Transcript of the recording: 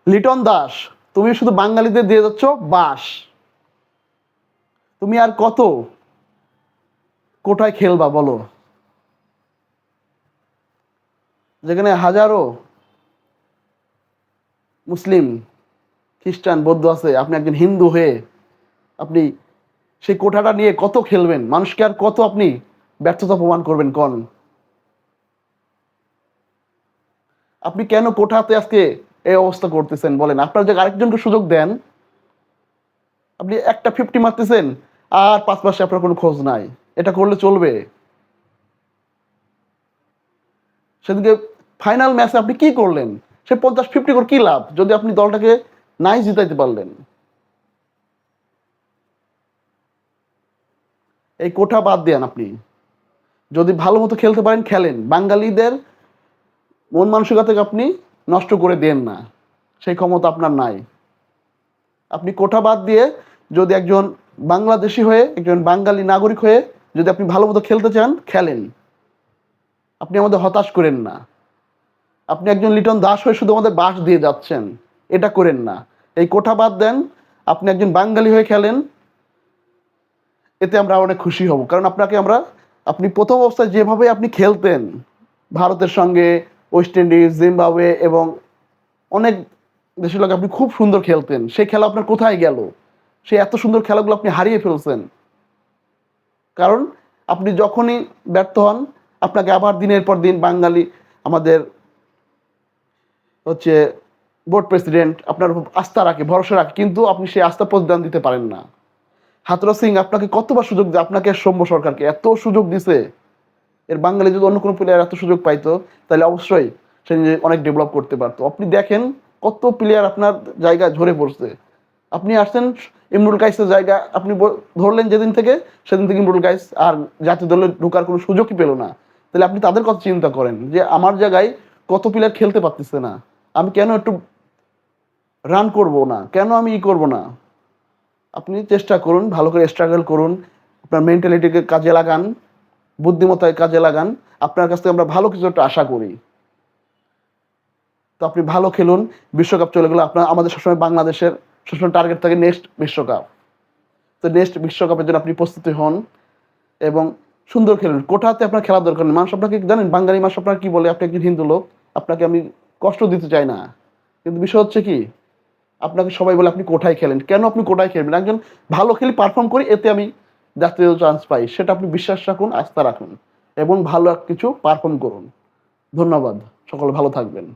লিটন দাস, তুমি শুধু বাঙালিদের দিয়ে যাচ্ছ বাস। তুমি আর কত কোটায় খেলবা বলো, যেখানে হাজারো মুসলিম, খ্রিস্টান, বৌদ্ধ আছে, আপনি একজন হিন্দু হয়ে আপনি সেই কোঠাটা নিয়ে কত খেলবেন? মানুষকে আর কত আপনি ব্যর্থতা প্রমাণ করবেন কন? আপনি কেন কোঠাতে আজকে এই অবস্থা করতেছেন বলেন? আপনার যে আরেকজনকে সুযোগ দেন, আপনি একটা 50 মারতেছেন আর 5 মাসে আপনার কোনো খোঁজ নাই। এটা করলে চলবে? সেদিকে ফাইনাল ম্যাচে আপনি কি করলেন? সে 50-50 করে কি লাভ যদি আপনি দলটাকে নাই জিতাইতে পারলেন? এই কোঠা বাদ দেন। আপনি যদি ভালো মতো খেলতে পারেন খেলেন, বাঙালিদের মন মানসিকতাকে আপনি নষ্ট করে দেন না, সেই ক্ষমতা আপনার নাই। আপনি কোঠা বাদ দিয়ে যদি একজন বাংলাদেশি হয়ে, একজন বাঙালি নাগরিক হয়ে যদি আপনি ভালো মতো খেলতে চান খেলেন, আপনি আমাদের হতাশ করেন না। আপনি একজন লিটন দাস হয়ে শুধু আমাদের বাস দিয়ে যাচ্ছেন, এটা করেন না। এই কোঠা বাদ দেন, আপনি একজন বাঙালি হয়ে খেলেন, এতে আমরা অনেক খুশি হব। কারণ আপনাকে আমরা, আপনি প্রথম অবস্থায় যেভাবে আপনি খেলতেন ভারতের সঙ্গে, ওয়েস্ট ইন্ডিজ, জিম্বাবুয়ে এবং অনেক দেশের লোক, আপনি খুব সুন্দর খেলতেন। সেই খেলা আপনার কোথায় গেল? সেই এত সুন্দর খেলাগুলো আপনি হারিয়ে ফেলছেন। কারণ আপনি যখনই ব্যর্থ হন, আপনাকে আবার দিনের পর দিন বাঙালি, আমাদের হচ্ছে বোর্ড প্রেসিডেন্ট আপনার উপর আস্থা রাখে, ভরসা রাখে, কিন্তু আপনি সেই আস্থা প্রদান দিতে পারেন না। হাথুরুস সিং আপনাকে কতবার সুযোগ দেয়, আপনাকে সৌম্য সরকারকে এত সুযোগ দিছে। এর বাঙালি যদি অন্য কোনো প্লেয়ার এত সুযোগ পাইতো, তাহলে অবশ্যই সে নিজে অনেক ডেভেলপ করতে পারতো। আপনি দেখেন কত প্লেয়ার আপনার জায়গায় ঝরে পড়ছে। আপনি আসছেন ইমরুল কাইসের জায়গা, আপনি ধরলেন যেদিন থেকে, সেদিন থেকে ইমরুল কাইস আর জাতীয় দলে ঢোকার কোনো সুযোগই পেল না। তাহলে আপনি তাদের কথা চিন্তা করেন যে আমার জায়গায় কত প্লেয়ার খেলতে পারতেছে না, আমি কেন একটু রান করব না, কেন আমি করব না? আপনি চেষ্টা করুন, ভালো করে স্ট্রাগল করুন, আপনার মেন্টালিটিকে কাজে লাগান, বুদ্ধিমত্তায় কাজে লাগান। আপনার কাছ থেকে আমরা ভালো কিছু একটা আশা করি। তো আপনি ভালো খেলুন। বিশ্বকাপ চলে গেলো, আপনার আমাদের সবসময় বাংলাদেশের সবসময় টার্গেট থাকে নেক্সট বিশ্বকাপ। তো নেক্সট বিশ্বকাপের জন্য আপনি প্রস্তুতি হন এবং সুন্দর খেলুন। কোঠাতে আপনার খেলার দরকার নেই। মানুষ আপনাকে জানেন, বাঙালি মানুষ আপনার কি বলে? আপনি একজন হিন্দু লোক, আপনাকে আমি কষ্ট দিতে চাই না, কিন্তু বিষয় হচ্ছে কি, আপনাকে সবাই বলে আপনি কোঠায় খেলেন। কেন আপনি কোঠায় খেলবেন? একজন ভালো খেলি, পারফর্ম করি, এতে আমি জাতীয় চান্স পাই, সেটা আপনি বিশ্বাস রাখুন, আস্থা রাখুন এবং ভালো কিছু পারফর্ম করুন। ধন্যবাদ। সকলে ভালো থাকবেন।